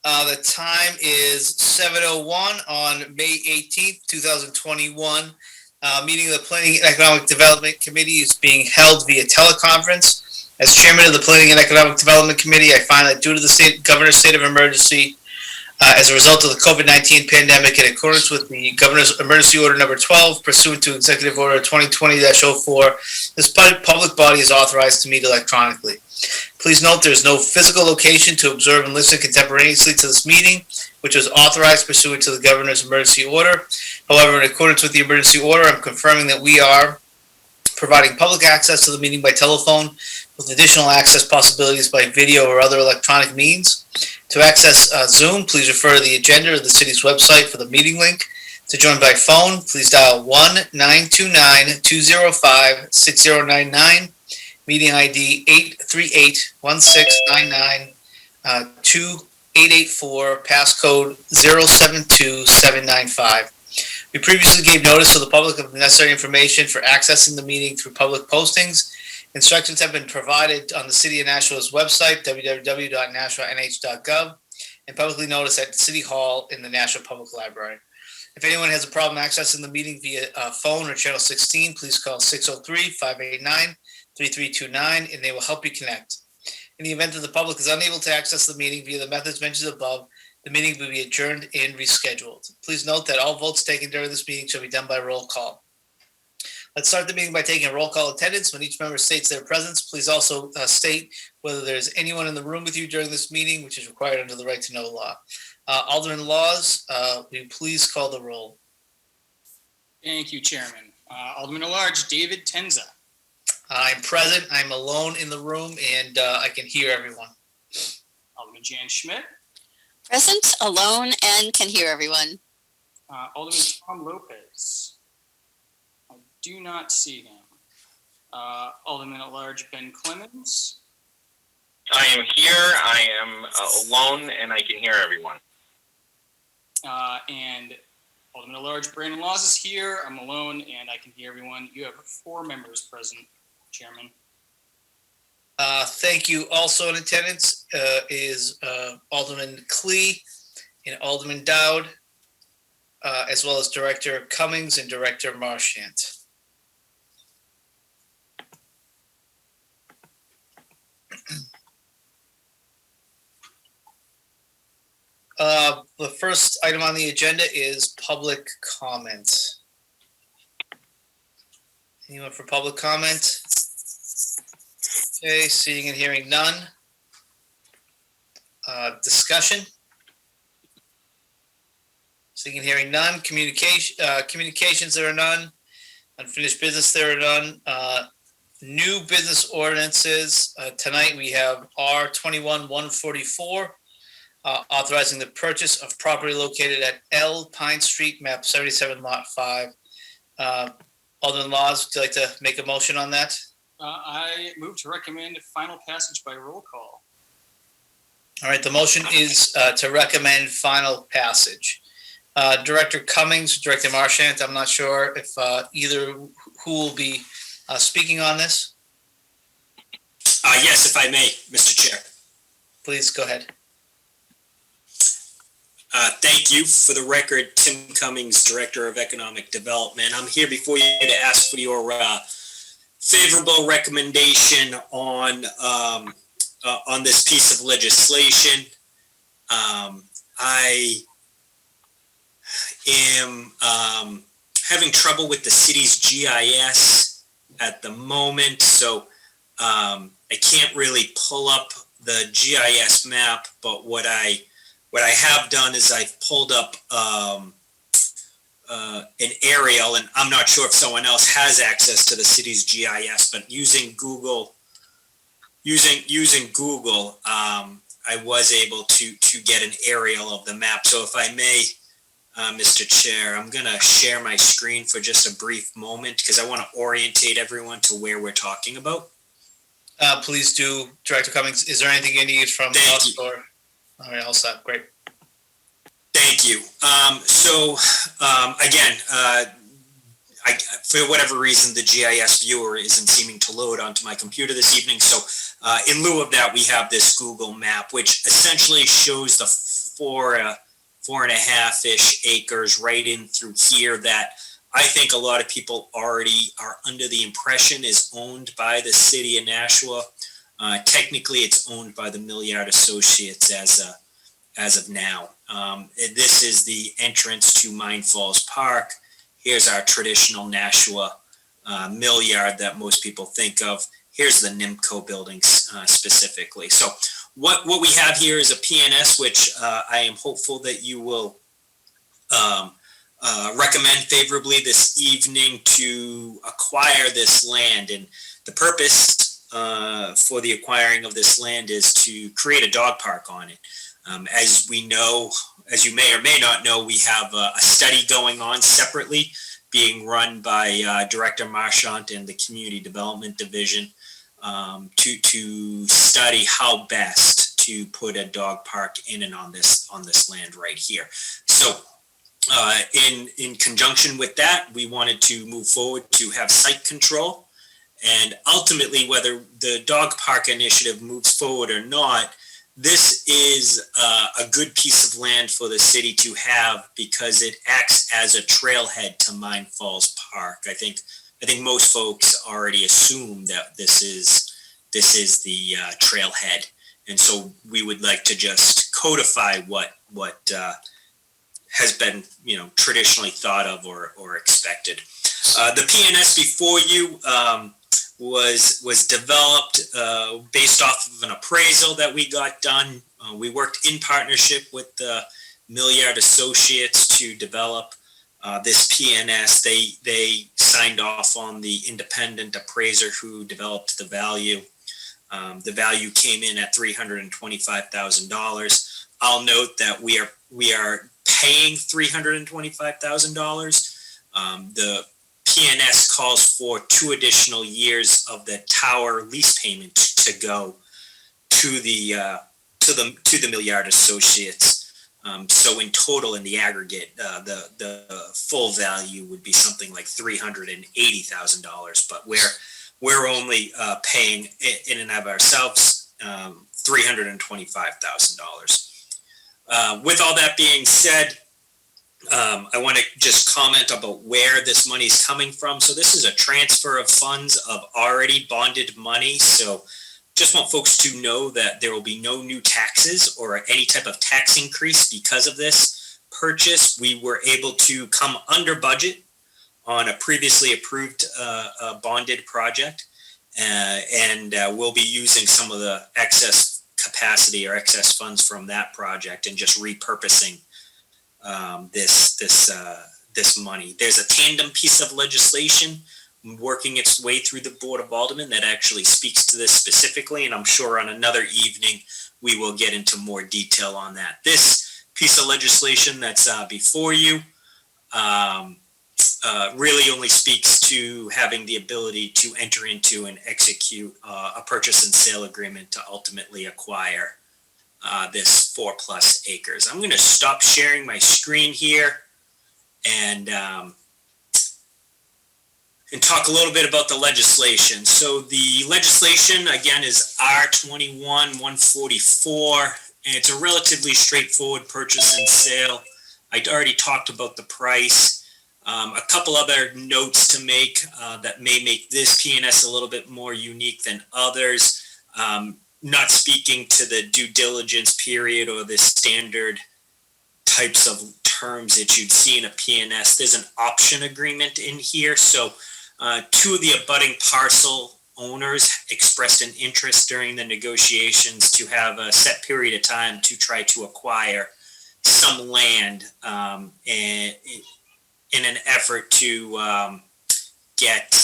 The time is 7:01 on May 18th, 2021. Meeting of the Planning and Economic Development Committee is being held via teleconference. As chairman of the Planning and Economic Development Committee, I find that due to the governor's state of emergency, as a result of the COVID-19 pandemic, in accordance with the Governor's Emergency Order Number 12, pursuant to Executive Order 2020-04, this public body is authorized to meet electronically. Please note there is no physical location to observe and listen contemporaneously to this meeting, which was authorized pursuant to the Governor's Emergency Order. However, in accordance with the Emergency Order, I'm confirming that we are providing public access to the meeting by telephone, with additional access possibilities by video or other electronic means. To access Zoom, please refer to the agenda of the city's website for the meeting link. To join by phone, please dial 1-929-205-6099, meeting ID 838-1699, 2884, passcode 072795. We previously gave notice to the public of the necessary information for accessing the meeting through public postings. Instructions have been provided on the City of Nashville's website, www.nashvillenh.gov, and publicly noticed at City Hall in the Nashville Public Library. If anyone has a problem accessing the meeting via phone or channel 16, please call 603-589-3329, and they will help you connect. In the event that the public is unable to access the meeting via the methods mentioned above, the meeting will be adjourned and rescheduled. Please note that all votes taken during this meeting shall be done by roll call. Let's start the meeting by taking a roll call attendance. When each member states their presence, please also state whether there's anyone in the room with you during this meeting, which is required under the right to know law. Alderman Laws, will you please call the roll? Thank you, Chairman. Alderman at Large, David Tenza. I'm present. I'm alone in the room, and I can hear everyone. Alderman Jan Schmidt. Present, alone, and can hear everyone. Alderman Tom Lopez. I do not see him. Alderman at Large Ben Clemens. I am here. I am alone, and I can hear everyone. And Alderman at Large Brandon Laws is here. I'm alone, and I can hear everyone. You have 4 members present, Chairman. Thank you. Also in attendance is Alderman Klee and Alderman Dowd, as well as Director Cummings and Director Marchant. The first item on the agenda is public comment. Anyone for public comment? Okay, seeing and hearing none. Discussion? Seeing and hearing none. Communications, there are none. Unfinished business, there are none. New business ordinances. Tonight we have R21-144, authorizing the purchase of property located at L Pine Street, map 77, lot 5. Alderman Laws, would you like to make a motion on that? I move to recommend final passage by roll call. All right, the motion is to recommend final passage. Director Cummings, Director Marchant, I'm not sure if either who will be speaking on this. Yes, if I may, Mr. Chair. Please go ahead. Thank you. For the record, Tim Cummings, Director of Economic Development. I'm here before you to ask for your favorable recommendation on this piece of legislation. I am having trouble with the city's GIS at the moment, so I can't really pull up the GIS map, but what I have done is I've pulled up an aerial, and I'm not sure if someone else has access to the city's GIS, but using Google, I was able to get an aerial of the map. So if I may, Mr. Chair, I'm going to share my screen for just a brief moment because I want to orientate everyone to where we're talking about. Please do, Director Cummings. Is there anything you need from us? Or all right, all set. Great. Thank you. Again, for whatever reason, the GIS viewer isn't seeming to load onto my computer this evening. So in lieu of that, we have this Google map, which essentially shows the 4.5-ish acres right in through here that I think a lot of people already are under the impression is owned by the city of Nashua. Technically, it's owned by the Milliard Associates as of now. This is the entrance to Mine Falls Park. Here's our traditional Nashua mill yard that most people think of. Here's the NIMCO buildings specifically. So what we have here is a PNS, which I am hopeful that you will recommend favorably this evening to acquire this land. And the purpose for the acquiring of this land is to create a dog park on it. As we know, as you may or may not know, we have a study going on separately being run by Director Marchant and the Community Development Division to study how best to put a dog park in and on this land right here. So in conjunction with that, we wanted to move forward to have site control, and ultimately whether the dog park initiative moves forward or not, this is a good piece of land for the city to have because it acts as a trailhead to Mine Falls Park. I think most folks already assume that this is the trailhead, and so we would like to just codify what has been traditionally thought of or expected. The PNS before you was developed based off of an appraisal that we got done. We worked in partnership with the Milliard Associates to develop this PNS. They signed off on the independent appraiser who developed the value. The value came in at $325,000. I'll note that we are paying $325,000. The PNS calls for 2 additional years of the tower lease payment to go to the Milliard Associates. So in total, in the aggregate, the full value would be something like $380,000. But we're only paying in and of ourselves $325,000. With all that being said, I want to just comment about where this money is coming from. So this is a transfer of funds of already bonded money. So just want folks to know that there will be no new taxes or any type of tax increase because of this purchase. We were able to come under budget on a previously approved bonded project, and we'll be using some of the excess capacity or excess funds from that project and just repurposing this money. There's a tandem piece of legislation working its way through the Board of Aldermen that actually speaks to this specifically, and I'm sure on another evening we will get into more detail on that. This piece of legislation that's before you really only speaks to having the ability to enter into and execute a purchase and sale agreement to ultimately acquire this 4+ acres. I'm going to stop sharing my screen here and talk a little bit about the legislation. So the legislation, again, is R21-144, and it's a relatively straightforward purchase and sale. I already talked about the price. A couple other notes to make that may make this PNS a little bit more unique than others. Not speaking to the due diligence period or the standard types of terms that you'd see in a PNS. There's an option agreement in here. So 2 of the abutting parcel owners expressed an interest during the negotiations to have a set period of time to try to acquire some land in an effort to get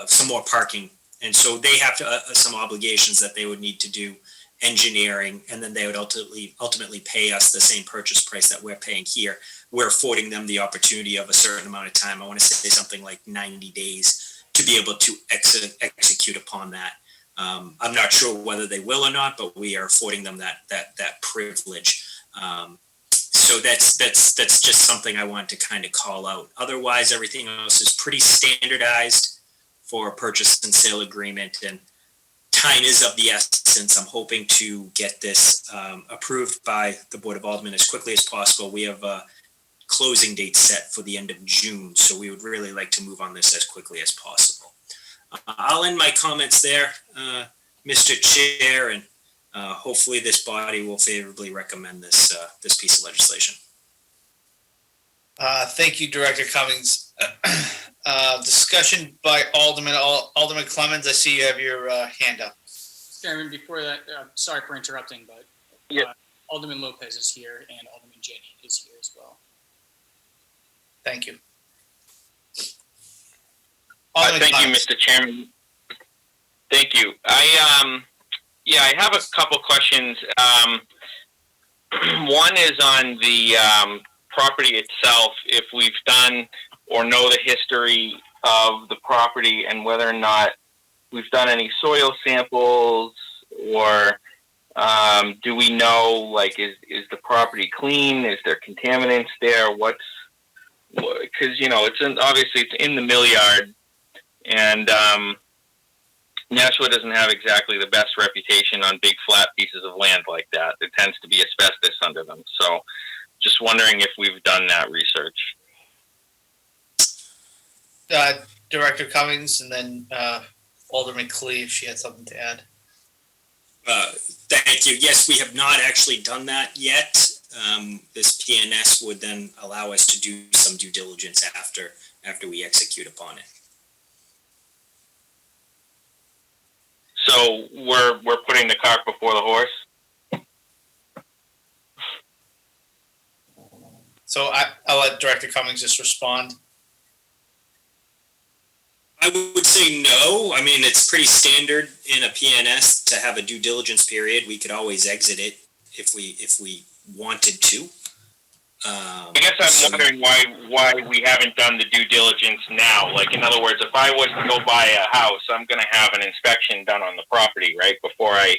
some more parking. And so they have some obligations that they would need to do, engineering, and then they would ultimately pay us the same purchase price that we're paying here. We're affording them the opportunity of a certain amount of time. I want to say something like 90 days to be able to execute upon that. I'm not sure whether they will or not, but we are affording them that privilege. So that's just something I want to kind of call out. Otherwise, everything else is pretty standardized for a purchase and sale agreement, and time is of the essence. I'm hoping to get this approved by the Board of Aldermen as quickly as possible. We have a closing date set for the end of June, so we would really like to move on this as quickly as possible. I'll end my comments there, Mr. Chair, and hopefully this body will favorably recommend this piece of legislation. Thank you, Director Cummings. Discussion by Alderman Clemens. I see you have your hand up. Chairman, before that, sorry for interrupting, but Alderman Lopez is here and Alderman Jenny is here as well. Thank you. Thank you, Mr. Chairman. Thank you. I have a couple questions. One is on the property itself. If we've done or know the history of the property and whether or not we've done any soil samples, or do we know, like, is the property clean? Is there contaminants there? Because, obviously it's in the mill yard, and Nashua doesn't have exactly the best reputation on big flat pieces of land like that. There tends to be asbestos under them. So just wondering if we've done that research. Director Cummings, and then Alderman Clee, if she had something to add. Thank you. Yes, we have not actually done that yet. This PNS would then allow us to do some due diligence after we execute upon it. So we're putting the cart before the horse? So I'll let Director Cummings just respond. I would say no. I mean, it's pretty standard in a PNS to have a due diligence period. We could always exit it if we wanted to. I guess I'm wondering why we haven't done the due diligence now. Like, in other words, if I was to go buy a house, I'm going to have an inspection done on the property, right? Before I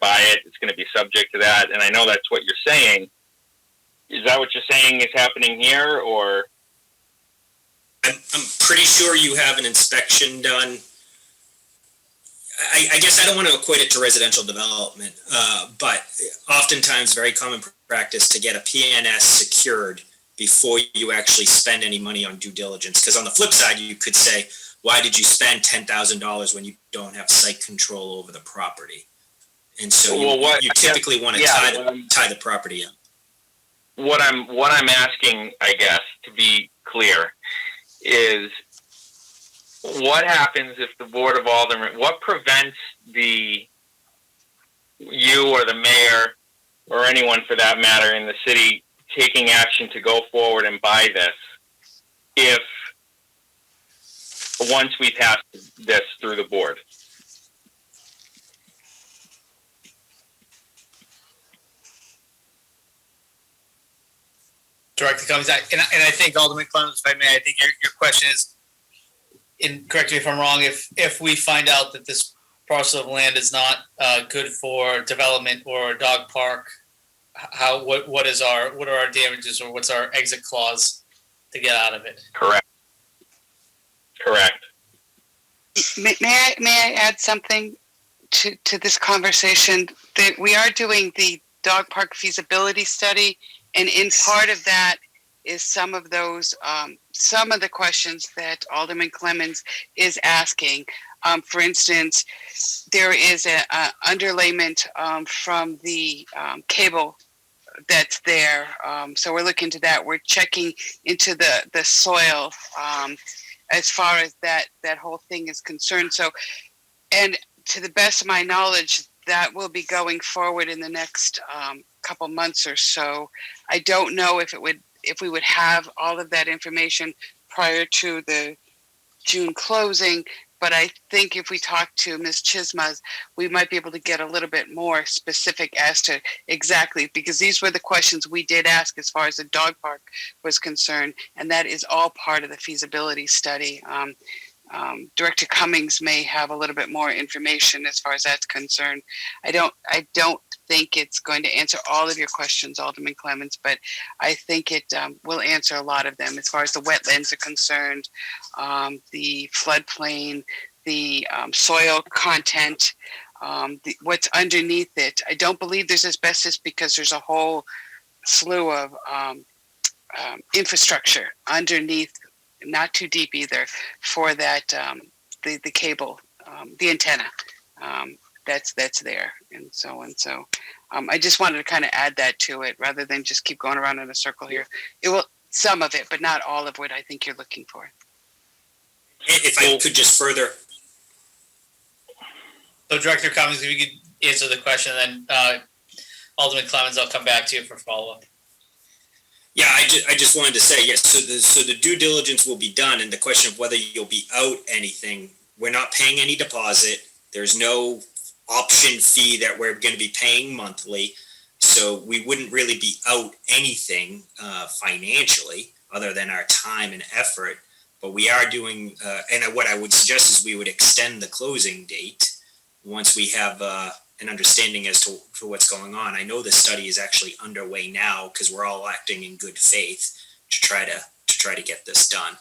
buy it, it's going to be subject to that. And I know that's what you're saying. Is that what you're saying is happening here, or? I'm pretty sure you have an inspection done. I guess I don't want to equate it to residential development, but oftentimes very common practice to get a PNS secured before you actually spend any money on due diligence. Because on the flip side, you could say, why did you spend $10,000 when you don't have site control over the property? And so you typically want to tie the property up. What I'm asking, I guess, to be clear, is what happens if the Board of Aldermen, what prevents you or the mayor or anyone for that matter in the city taking action to go forward and buy this if once we pass this through the board? Director Cummings, and I think Alderman Clemens, if I may, I think your question is, and correct me if I'm wrong, if we find out that this parcel of land is not good for development or a dog park, what are our damages, or what's our exit clause to get out of it? Correct. May I add something to this conversation? That we are doing the dog park feasibility study, and in part of that is some of the questions that Alderman Clemens is asking. For instance, there is a underlayment from the cable that's there. So we're looking into that. We're checking into the soil as far as that whole thing is concerned. So, and to the best of my knowledge, that will be going forward in the next couple months or so. I don't know if we would have all of that information prior to the June closing, but I think if we talk to Ms. Chismas, we might be able to get a little bit more specific as to exactly, because these were the questions we did ask as far as the dog park was concerned, and that is all part of the feasibility study. Director Cummings may have a little bit more information as far as that's concerned. I don't think it's going to answer all of your questions, Alderman Clemens, but I think it will answer a lot of them as far as the wetlands are concerned, the floodplain, the soil content, what's underneath it. I don't believe there's asbestos because there's a whole slew of infrastructure underneath, not too deep either, for that the cable, the antenna that's there, and so on. So I just wanted to kind of add that to it rather than just keep going around in a circle here. It will, some of it, but not all of what I think you're looking for. If I could just further. So Director Cummings, if you could answer the question, and then Alderman Clemens, I'll come back to you for follow-up. Yeah, I just wanted to say, yes, so the due diligence will be done, and the question of whether you'll be out anything, we're not paying any deposit. There's no option fee that we're going to be paying monthly, so we wouldn't really be out anything financially other than our time and effort, but we are doing, and what I would suggest is we would extend the closing date once we have an understanding as to what's going on. I know the study is actually underway now because we're all acting in good faith to try to get this done.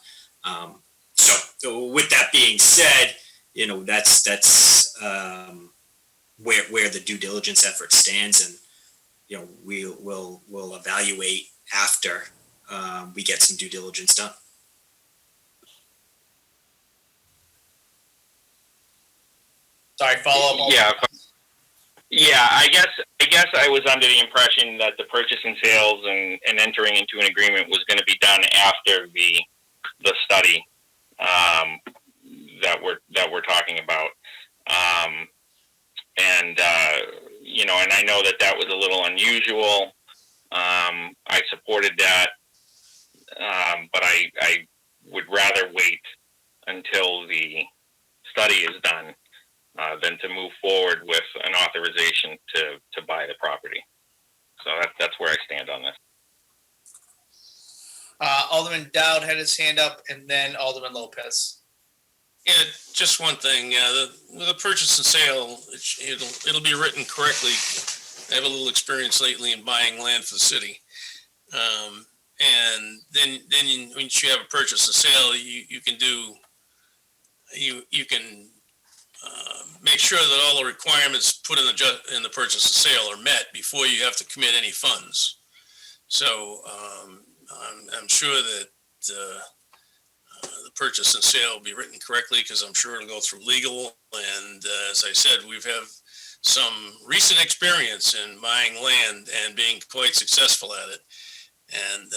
So with that being said, that's where the due diligence effort stands, and we'll evaluate after we get some due diligence done. Sorry, follow-up. Yeah. I guess I was under the impression that the purchase and sales and entering into an agreement was going to be done after the study that we're talking about, and I know that was a little unusual. I supported that, but I would rather wait until the study is done than to move forward with an authorization to buy the property. So that's where I stand on this. Alderman Dowd had his hand up, and then Alderman Lopez. Yeah, just one thing. With a purchase and sale, it'll be written correctly. I have a little experience lately in buying land for the city, and then once you have a purchase and sale, you can make sure that all the requirements put in the purchase and sale are met before you have to commit any funds. So I'm sure that the purchase and sale will be written correctly, because I'm sure it'll go through legal. And as I said, we've had some recent experience in buying land and being quite successful at it. And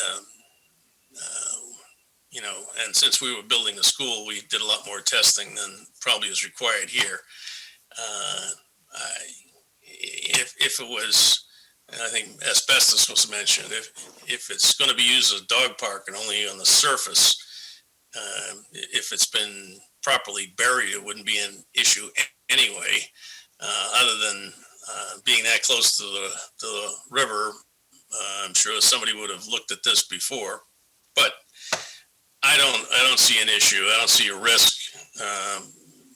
and since we were building the school, we did a lot more testing than probably is required here. If it was, and I think asbestos was mentioned, if it's going to be used as a dog park and only on the surface, if it's been properly buried, it wouldn't be an issue anyway. Other than being that close to the river, I'm sure somebody would have looked at this before, but I don't see an issue. I don't see a risk.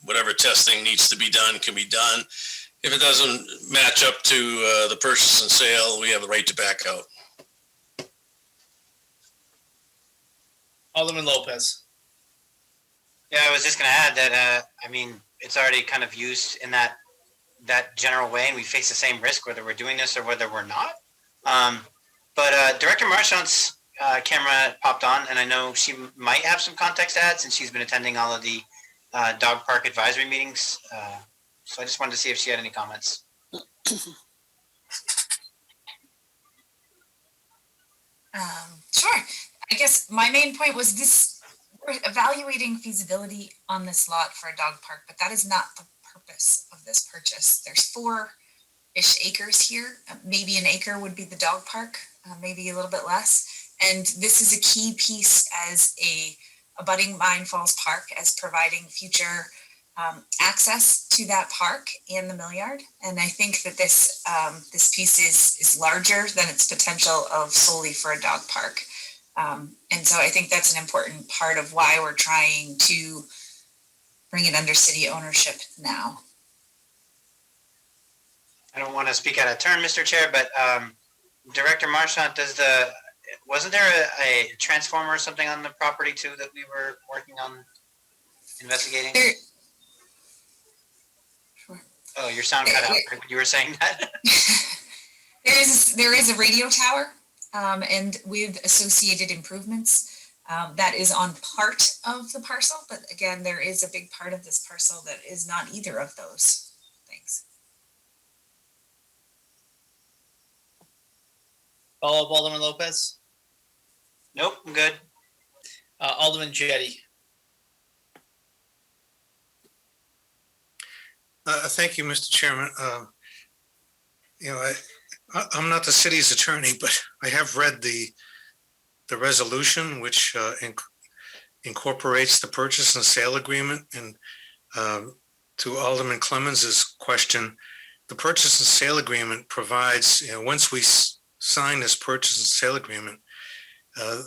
Whatever testing needs to be done can be done. If it doesn't match up to the purchase and sale, we have the right to back out. Alderman Lopez. Yeah, I was just going to add that, it's already kind of used in that general way, and we face the same risk whether we're doing this or whether we're not. But Director Marchand's camera popped on, and I know she might have some context to add since she's been attending all of the dog park advisory meetings. So I just wanted to see if she had any comments. Sure. I guess my main point was this: we're evaluating feasibility on this lot for a dog park, but that is not the purpose of this purchase. There's 4-ish acres here. Maybe an acre would be the dog park, maybe a little bit less. And this is a key piece as a abutting Mine Falls Park, as providing future access to that park and the mill yard. And I think that this piece is larger than its potential of solely for a dog park. And so I think that's an important part of why we're trying to bring it under city ownership now. I don't want to speak out of turn, Mr. Chair, but Director Marchant, wasn't there a transformer or something on the property too that we were working on investigating? Sure. Oh, your sound cut out right when you were saying that. There is a radio tower, and with associated improvements, that is on part of the parcel, but again, there is a big part of this parcel that is not either of those things. Follow up, Alderman Lopez. Nope, I'm good. Alderman Jettie. Thank you, Mr. Chairman. I'm not the city's attorney, but I have read the resolution, which incorporates the purchase and sale agreement. And to Alderman Clemens's question, the purchase and sale agreement provides, once we sign this purchase and sale agreement,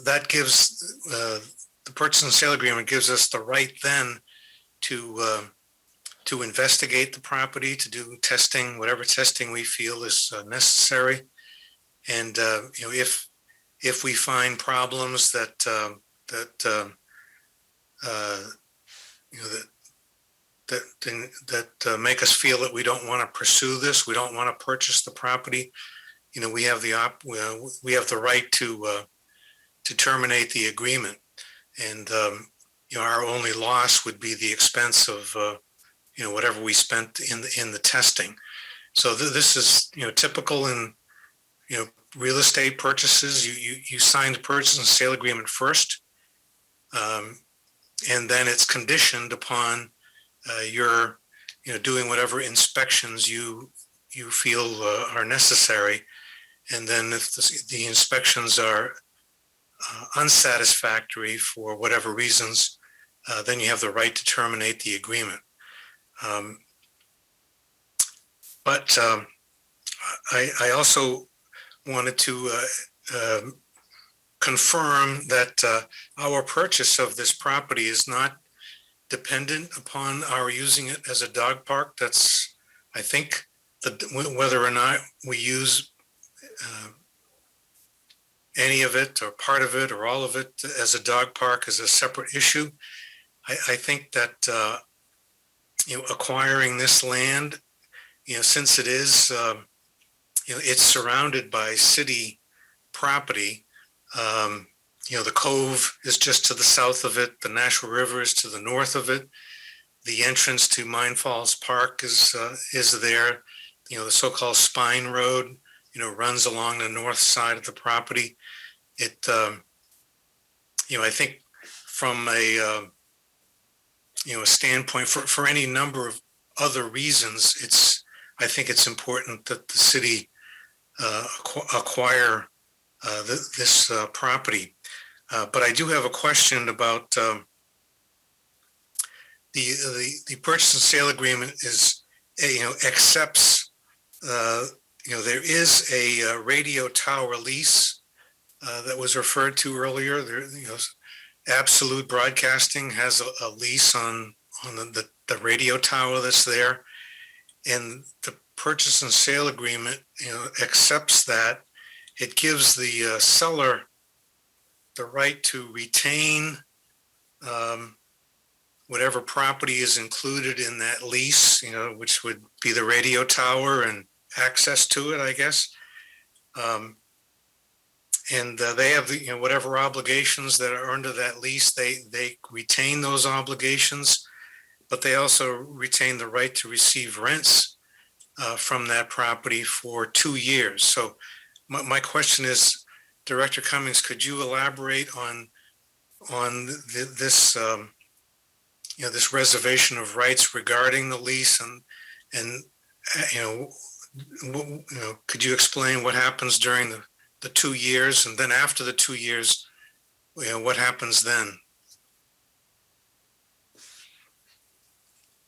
that gives the purchase and sale agreement gives us the right then to investigate the property, to do testing, whatever testing we feel is necessary. And if we find problems that make us feel that we don't want to pursue this, we don't want to purchase the property, we have the right to terminate the agreement. And our only loss would be the expense of whatever we spent in the testing. So this is typical in real estate purchases. You sign the purchase and sale agreement first, and then it's conditioned upon your doing whatever inspections you feel are necessary. And then if the inspections are unsatisfactory for whatever reasons, then you have the right to terminate the agreement. But I also wanted to confirm that our purchase of this property is not dependent upon our using it as a dog park. That's, I think, whether or not we use any of it or part of it or all of it as a dog park is a separate issue. I think that acquiring this land, since it is, it's surrounded by city property. The cove is just to the south of it. The Nashua River is to the north of it. The entrance to Mine Falls Park is there. The so-called Spine Road, runs along the north side of the property. It, I think from a standpoint for any number of other reasons, I think it's important that the city acquire this property. But I do have a question about the purchase and sale agreement accepts there is a radio tower lease that was referred to earlier. There, Absolute Broadcasting has a lease on the radio tower that's there, and the purchase and sale agreement accepts that. It gives the seller the right to retain whatever property is included in that lease, which would be the radio tower and access to it, I guess. And they have whatever obligations that are under that lease, they retain those obligations, but they also retain the right to receive rents from that property for 2 years. So my question is, Director Cummings, could you elaborate on this this reservation of rights regarding the lease, and could you explain what happens during the 2 years, and then after the 2 years, what happens then?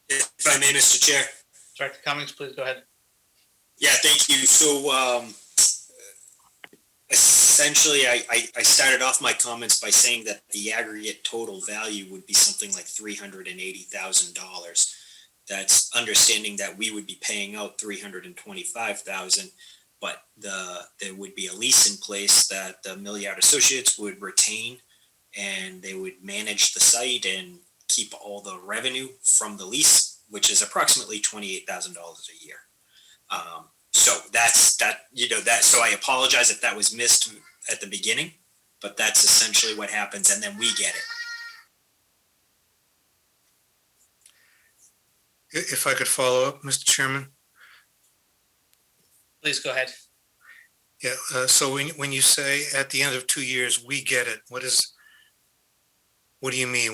If I may, Mr. Chair. Director Cummings, please go ahead. Yeah, thank you. So essentially, I started off my comments by saying that the aggregate total value would be something like $380,000. that's understanding that we would be paying out $325,000, but there would be a lease in place that the Milliard Associates would retain, and they would manage the site and keep all the revenue from the lease, which is approximately $28,000 a year. So that's that. So I apologize if that was missed at the beginning, but that's essentially what happens, and then we get it. If I could follow up, Mr. Chairman? Please go ahead. Yeah, so when you say at the end of 2 years, we get it, what do you mean?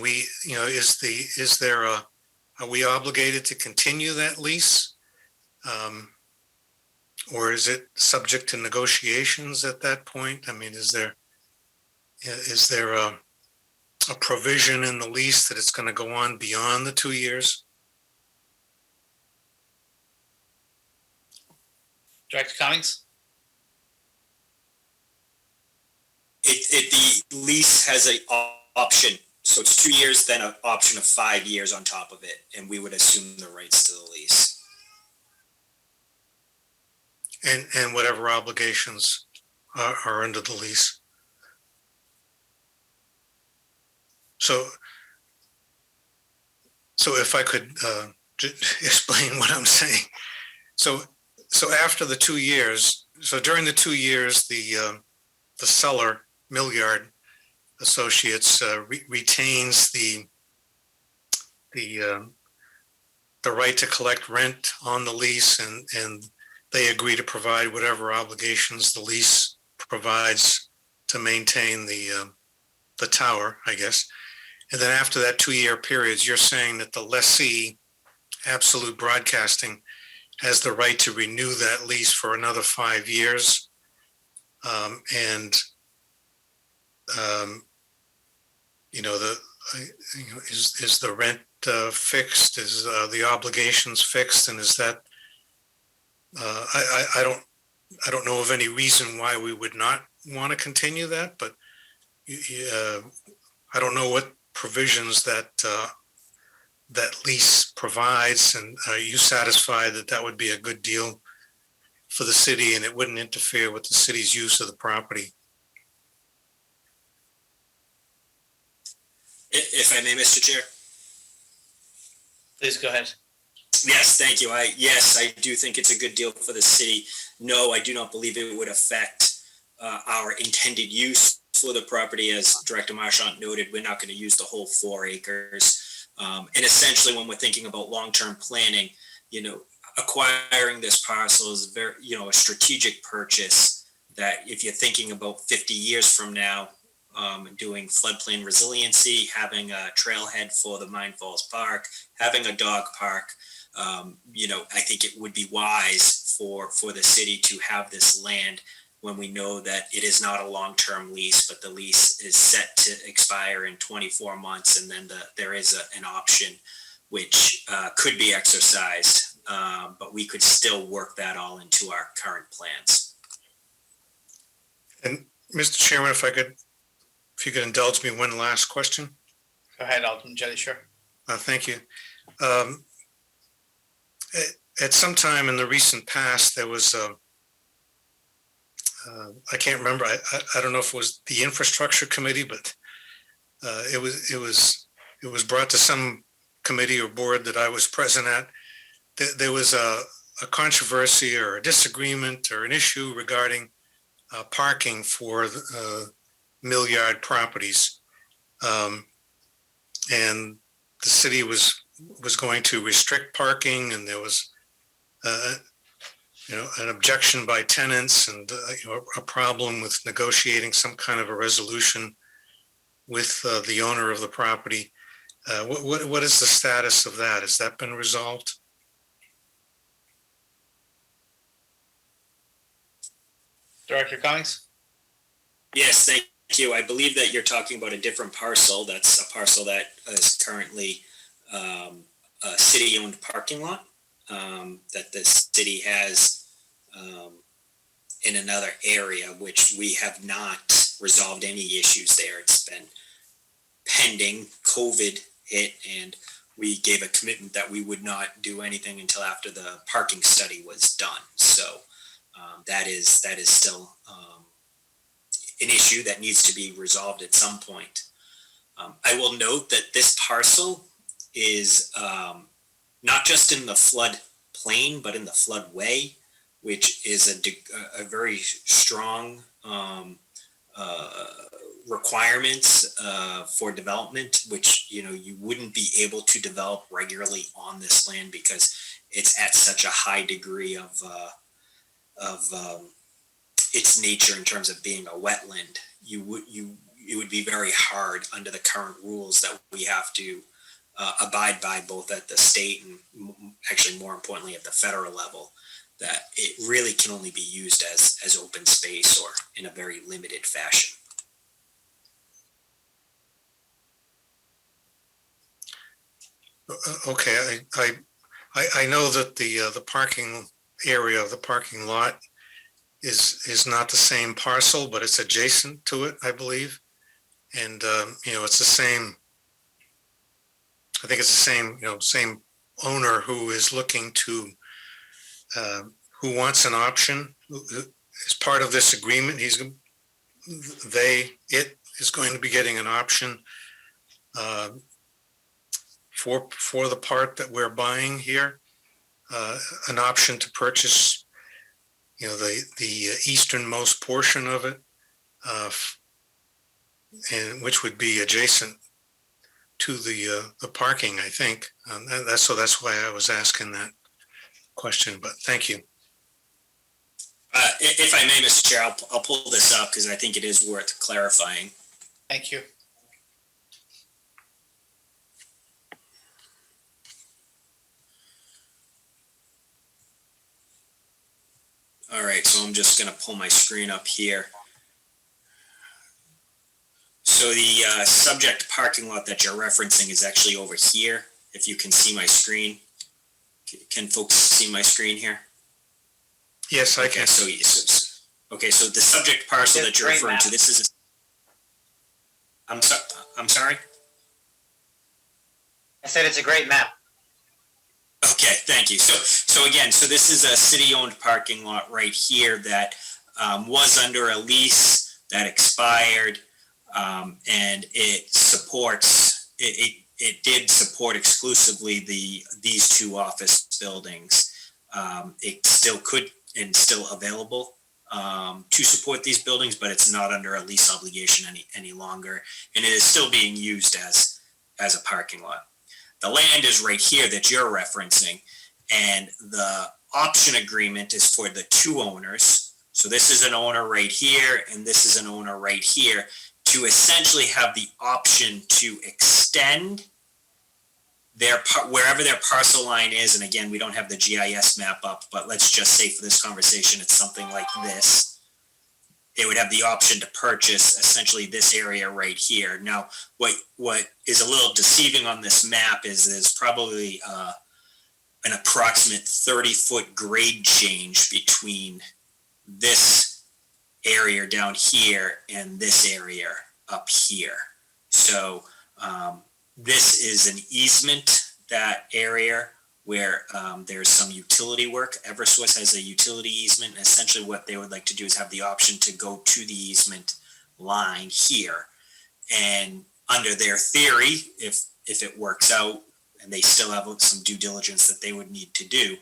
Are we obligated to continue that lease? Or is it subject to negotiations at that point? I mean, is there a provision in the lease that it's going to go on beyond the 2 years? Director Cummings? The lease has an option. So it's 2 years, then an option of 5 years on top of it, and we would assume the rights to the lease. And whatever obligations are under the lease. So if I could explain what I'm saying. So after the 2 years, so during the 2 years, the seller, Milliard Associates, retains the right to collect rent on the lease, and they agree to provide whatever obligations the lease provides to maintain the tower, I guess. And then after that 2 year period, you're saying that the lessee, Absolute Broadcasting, has the right to renew that lease for another 5 years. Is the rent fixed? Is the obligations fixed? And is that I don't know of any reason why we would not want to continue that, but I don't know what provisions that lease provides, and are you satisfied that that would be a good deal for the city and it wouldn't interfere with the city's use of the property? If I may, Mr. Chair. Please go ahead. Yes, thank you. I do think it's a good deal for the city. No, I do not believe it would affect our intended use for the property. As Director Marchant noted, we're not going to use the whole 4 acres. And essentially, when we're thinking about long-term planning, acquiring this parcel is very, a strategic purchase that if you're thinking about 50 years from now, doing floodplain resiliency, having a trailhead for the Mine Falls Park, having a dog park, I think it would be wise for the city to have this land when we know that it is not a long-term lease, but the lease is set to expire in 24 months, and then there is an option which could be exercised, but we could still work that all into our current plans. And Mr. Chairman, if you could indulge me one last question. Go ahead, Alderman Jetty, sure. Thank you. At some time in the recent past, there was I can't remember. I don't know if it was the Infrastructure Committee, but it was brought to some committee or board that I was present at. There was a controversy or a disagreement or an issue regarding parking for Milliard properties, and the city was going to restrict parking, and there was an objection by tenants, and a problem with negotiating some kind of a resolution with the owner of the property. What is the status of that? Has that been resolved? Director Cummings? Yes, thank you. I believe that you're talking about a different parcel. That's a parcel that is currently a city-owned parking lot that the city has in another area, which we have not resolved any issues there. It's been pending. COVID hit, and we gave a commitment that we would not do anything until after the parking study was done. So that is still an issue that needs to be resolved at some point. I will note that this parcel is not just in the flood plain, but in the floodway, which is a very strong requirements for development, which you wouldn't be able to develop regularly on this land because it's at such a high degree of its nature in terms of being a wetland. It would be very hard under the current rules that we have to abide by, both at the state and actually more importantly at the federal level, that it really can only be used as open space or in a very limited fashion. Okay, I know that the parking area of the parking lot is not the same parcel, but it's adjacent to it, I believe. And, it's the same, I think it's the same, same owner who is looking to, who wants an option. As part of this agreement, it is going to be getting an option for the part that we're buying here, an option to purchase, the easternmost portion of it, and which would be adjacent to the parking, I think. So that's why I was asking that question. But thank you. If I may, Mr. Chair, I'll pull this up because I think it is worth clarifying. Thank you. All right, so I'm just going to pull my screen up here. So the subject parking lot that you're referencing is actually over here. If you can see my screen, can folks see my screen here? Yes, I can. So the subject parcel that you're referring to, this is. I'm sorry. I said it's a great map. Okay, thank you. So again, this is a city-owned parking lot right here that was under a lease that expired, and it supports. It did support exclusively these two office buildings. It still could and still available to support these buildings, but it's not under a lease obligation any longer, and it is still being used as a parking lot. The land is right here that you're referencing, and the option agreement is for the two owners. So this is an owner right here, and this is an owner right here, to essentially have the option to extend wherever their parcel line is. And again, we don't have the GIS map up, but let's just say for this conversation, it's something like this. They would have the option to purchase essentially this area right here. Now, what is a little deceiving on this map is there's probably an approximate 30-foot grade change between this area down here and this area up here. So this is an easement, that area where there's some utility work. Eversource has a utility easement. And essentially what they would like to do is have the option to go to the easement line here. And under their theory, if it works out and they still have some due diligence that they would need to do,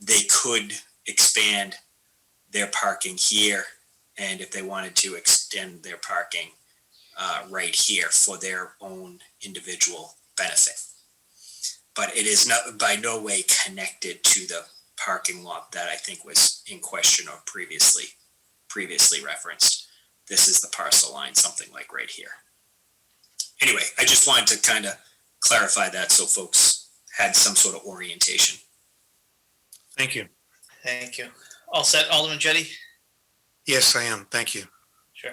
they could expand their parking here. And if they wanted to extend their parking right here for their own individual benefit. But it is not by no way connected to the parking lot that I think was in question or previously referenced. This is the parcel line, something like right here. Anyway, I just wanted to kind of clarify that so folks had some sort of orientation. Thank you. Thank you. All set, Alderman Jettie? Yes, I am. Thank you. Sure.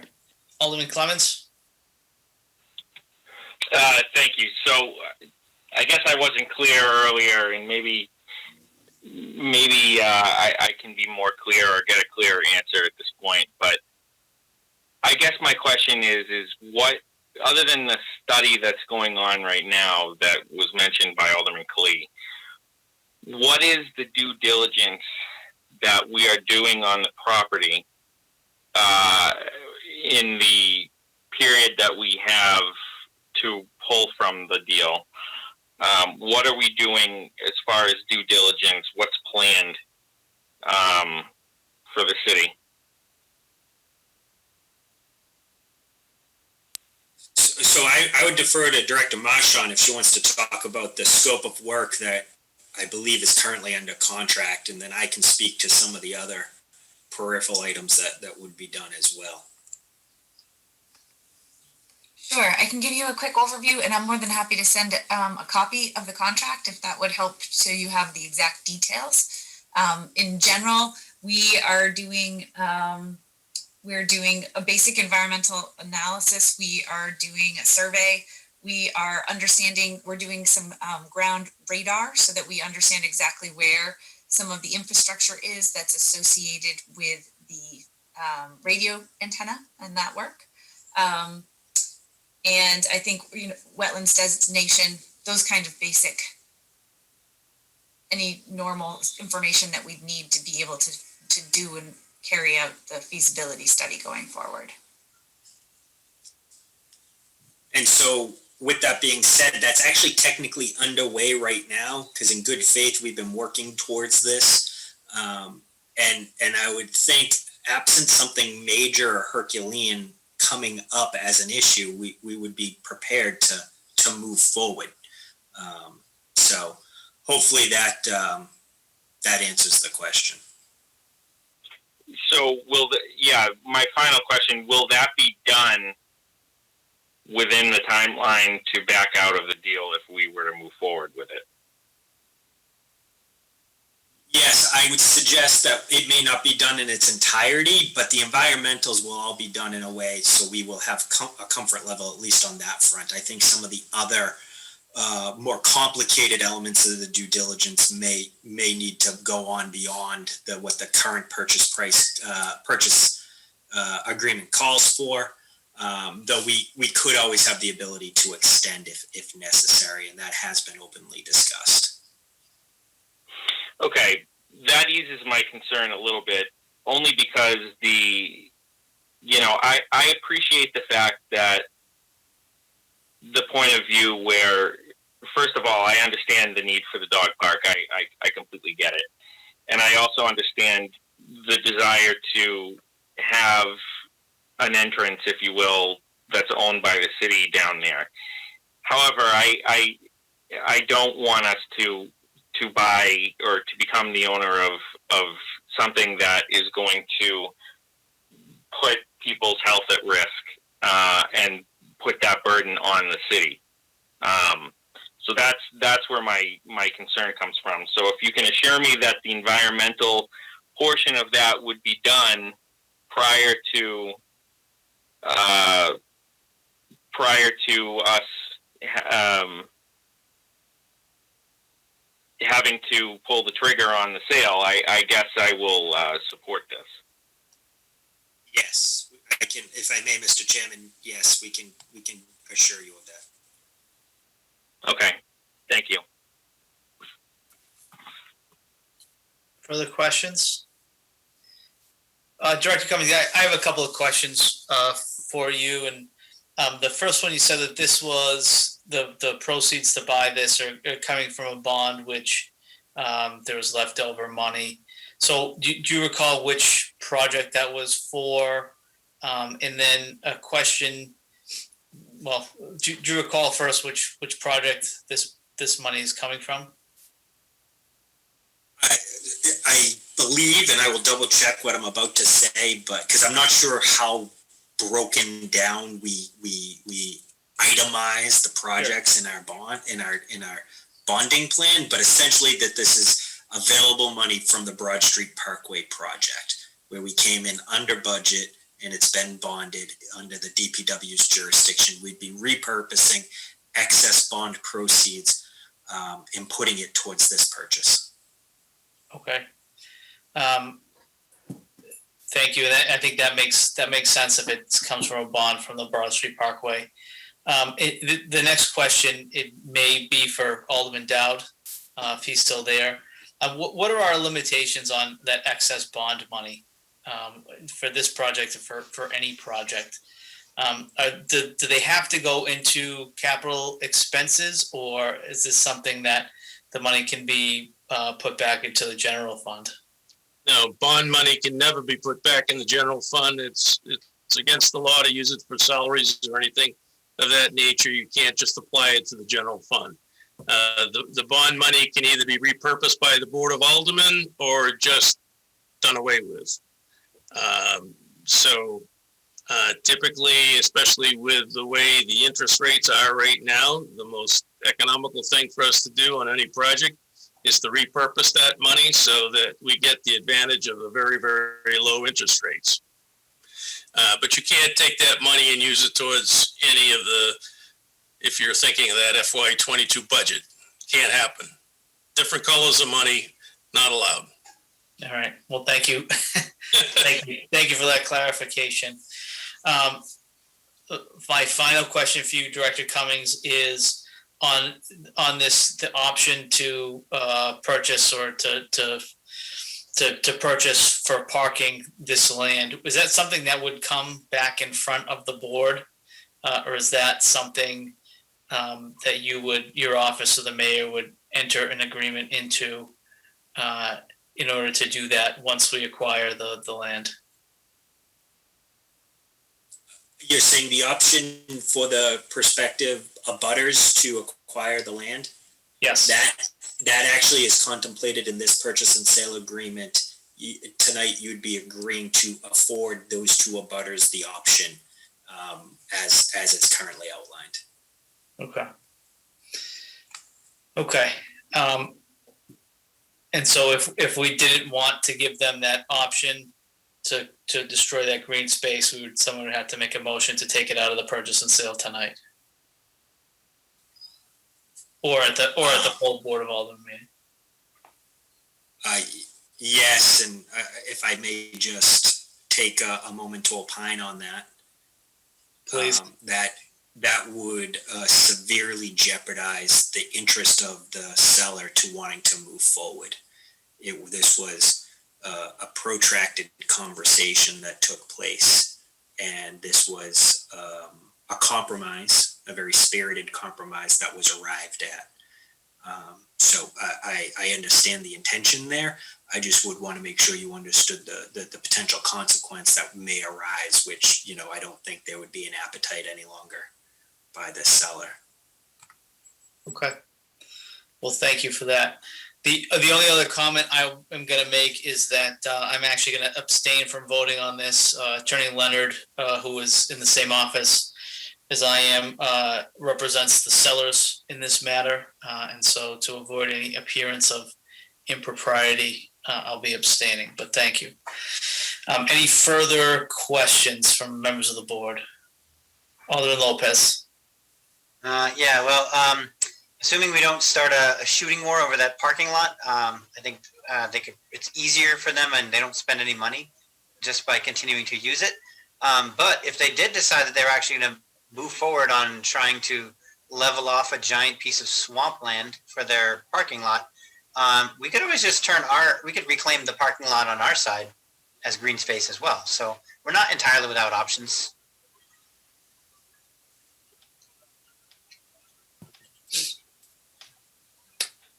Alderman Clemens? Thank you. So I guess I wasn't clear earlier, and maybe I can be more clear or get a clearer answer at this point. But I guess my question is what other than the study that's going on right now that was mentioned by Alderman Khalid, what is the due diligence that we are doing on the property in the period that we have to pull from the deal? What are we doing as far as due diligence? What's planned for the city? So I would defer to Director Marchand if she wants to talk about the scope of work that I believe is currently under contract, and then I can speak to some of the other peripheral items that would be done as well. Sure, I can give you a quick overview, and I'm more than happy to send a copy of the contract if that would help so you have the exact details. In general, we're doing a basic environmental analysis. We are doing a survey. We're doing some ground radar so that we understand exactly where some of the infrastructure is that's associated with the radio antenna and that work. And I think, wetlands designation, those kind of basic, any normal information that we'd need to be able to do and carry out the feasibility study going forward. And so with that being said, that's actually technically underway right now, because in good faith, we've been working towards this. And I would think, absent something major or Herculean coming up as an issue, we would be prepared to move forward. So hopefully that answers the question. So my final question, will that be done within the timeline to back out of the deal if we were to move forward with it? Yes, I would suggest that it may not be done in its entirety, but the environmentals will all be done in a way so we will have a comfort level, at least on that front. I think some of the other more complicated elements of the due diligence may need to go on beyond what the current purchase agreement calls for. Though we could always have the ability to extend if necessary, and that has been openly discussed. Okay, that eases my concern a little bit, only because I appreciate the fact that the point of view where, first of all, I understand the need for the dog park. I completely get it. And I also understand the desire to have an entrance, if you will, that's owned by the city down there. However, I don't want us to buy or to become the owner of something that is going to put people's health at risk and put that burden on the city. So that's where my concern comes from. So if you can assure me that the environmental portion of that would be done prior to us having to pull the trigger on the sale, I guess I will support this. Yes, I can, if I may, Mr. Chairman. Yes, we can assure you of that. Okay, thank you. Further questions? Director Cummings, I have a couple of questions for you. And the first one, you said that this was the proceeds to buy this are coming from a bond, which there was leftover money. So do you recall which project that was for? And then a question, well, do you recall first which project this money is coming from? I believe, and I will double check what I'm about to say, but because I'm not sure how broken down we itemize the projects in our bonding plan, but essentially that this is available money from the Broad Street Parkway project, where we came in under budget and it's been bonded under the DPW's jurisdiction. We'd be repurposing excess bond proceeds and putting it towards this purchase. Okay. Thank you. And I think that makes sense if it comes from a bond from the Broad Street Parkway. The next question, it may be for Alderman Dowd, if he's still there. What are our limitations on that excess bond money for this project or for any project? Do they have to go into capital expenses, or is this something that the money can be put back into the general fund? No, bond money can never be put back in the general fund. It's against the law to use it for salaries or anything of that nature. You can't just apply it to the general fund. The bond money can either be repurposed by the Board of Aldermen or just done away with. Typically, especially with the way the interest rates are right now, the most economical thing for us to do on any project is to repurpose that money so that we get the advantage of the very, very low interest rates. But you can't take that money and use it towards any of the, if you're thinking of that FY22 budget. Can't happen. Different colors of money, not allowed. All right. Well, thank you. Thank you for that clarification. My final question for you, Director Cummings, is on this, the option to purchase or to purchase for parking this land. Is that something that would come back in front of the board, or is that something that your office or the mayor would enter an agreement into in order to do that once we acquire the land? You're saying the option for the prospective abutters to acquire the land? Yes. That actually is contemplated in this purchase and sale agreement. Tonight, you'd be agreeing to afford those two abutters the option as it's currently outlined. Okay. And so if we didn't want to give them that option to destroy that green space, someone would have to make a motion to take it out of the purchase and sale tonight, or at the full Board of Aldermen meeting. Yes, and if I may just take a moment to opine on that. Please. That would severely jeopardize the interest of the seller to wanting to move forward. This was a protracted conversation that took place, and this was a compromise, a very spirited compromise that was arrived at. So I understand the intention there. I just would want to make sure you understood the potential consequence that may arise, which, I don't think there would be an appetite any longer by the seller. Okay. Well, thank you for that. The only other comment I am going to make is that I'm actually going to abstain from voting on this. Attorney Leonard, who is in the same office as I am, represents the sellers in this matter. And so to avoid any appearance of impropriety, I'll be abstaining, but thank you. Any further questions from members of the board? Alderman Lopez. Assuming we don't start a shooting war over that parking lot, I think it's easier for them and they don't spend any money just by continuing to use it. But if they did decide that they were actually going to move forward on trying to level off a giant piece of swampland for their parking lot, we could always just we could reclaim the parking lot on our side as green space as well. So we're not entirely without options.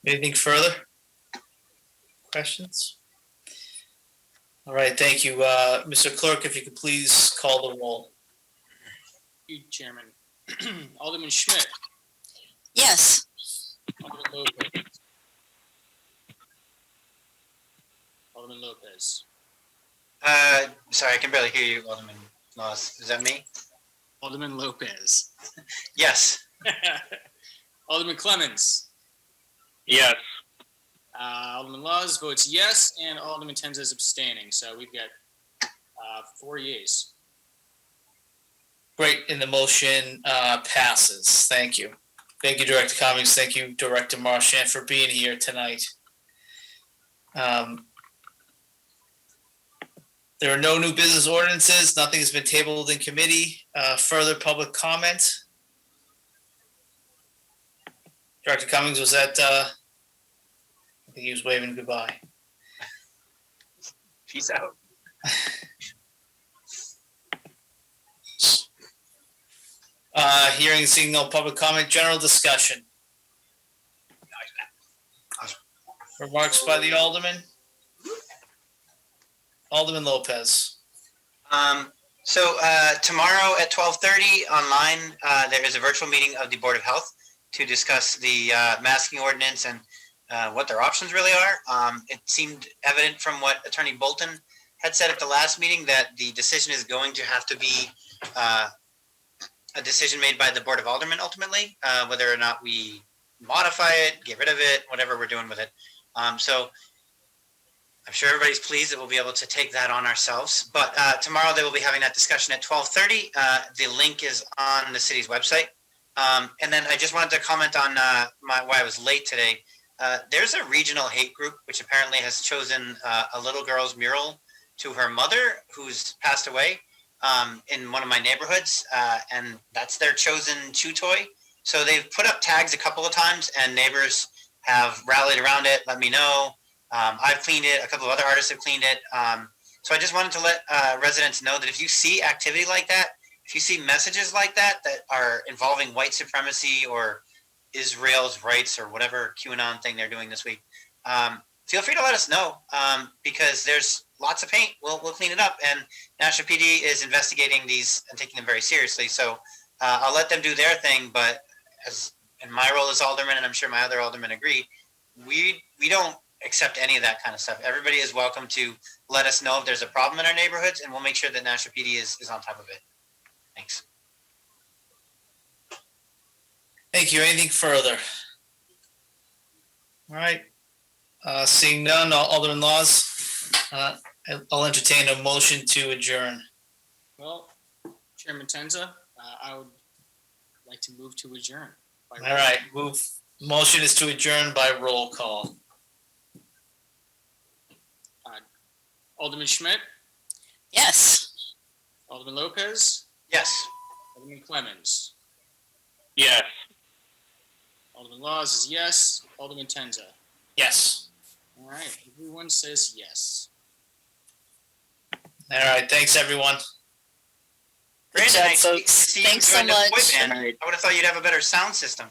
Anything further? Questions? All right, thank you. Mr. Clerk, if you could please call the roll. Thank you, Chairman. Alderman Schmidt. Yes. Alderman Lopez. Alderman Lopez. Sorry, I can barely hear you, Alderman Laws. Is that me? Alderman Lopez. Yes. Alderman Clemens. Yes. Alderman Laws votes yes, and Alderman Tenza is abstaining. So we've got 4 yeas. Great, and the motion passes. Thank you. Thank you, Director Cummings. Thank you, Director Marchand, for being here tonight. There are no new business ordinances. Nothing has been tabled in committee. Further public comment? Director Cummings, was that, I think he was waving goodbye. Peace out. Hearing and seeing no public comment, general discussion. Remarks by the Alderman. Alderman Lopez. So tomorrow at 12:30 online, there is a virtual meeting of the Board of Health to discuss the masking ordinance and what their options really are. It seemed evident from what Attorney Bolton had said at the last meeting that the decision is going to have to be a decision made by the Board of Aldermen ultimately, whether or not we modify it, get rid of it, whatever we're doing with it. So I'm sure everybody's pleased that we'll be able to take that on ourselves. But tomorrow they will be having that discussion at 12:30. The link is on the city's website. And then I just wanted to comment on why I was late today. There's a regional hate group which apparently has chosen a little girl's mural to her mother who's passed away in one of my neighborhoods, and that's their chosen chew toy. So they've put up tags a couple of times, and neighbors have rallied around it, let me know. I've cleaned it. A couple of other artists have cleaned it. So I just wanted to let residents know that if you see activity like that, if you see messages like that that are involving white supremacy or Israel's rights or whatever QAnon thing they're doing this week, feel free to let us know, because there's lots of paint. We'll clean it up, and National PD is investigating these and taking them very seriously. So I'll let them do their thing, but as in my role as alderman, and I'm sure my other aldermen agree, we don't accept any of that kind of stuff. Everybody is welcome to let us know if there's a problem in our neighborhoods, and we'll make sure that National PD is on top of it. Thanks. Thank you. Anything further? All right. Seeing none, Alderman Laws, I'll entertain a motion to adjourn. Well, Chairman Tenza, I would like to move to adjourn. All right. Motion is to adjourn by roll call. Alderman Schmidt, Yes. Alderman Lopez, Yes. Alderman Clemmons, Yes. Alderman Laws is yes, Alderman Tenza. Yes. All right, everyone says yes. All right. Thanks, everyone. Good Brandon, job, I folks. see you Thanks so joined the boy much. band. I would have thought you'd have a better sound system.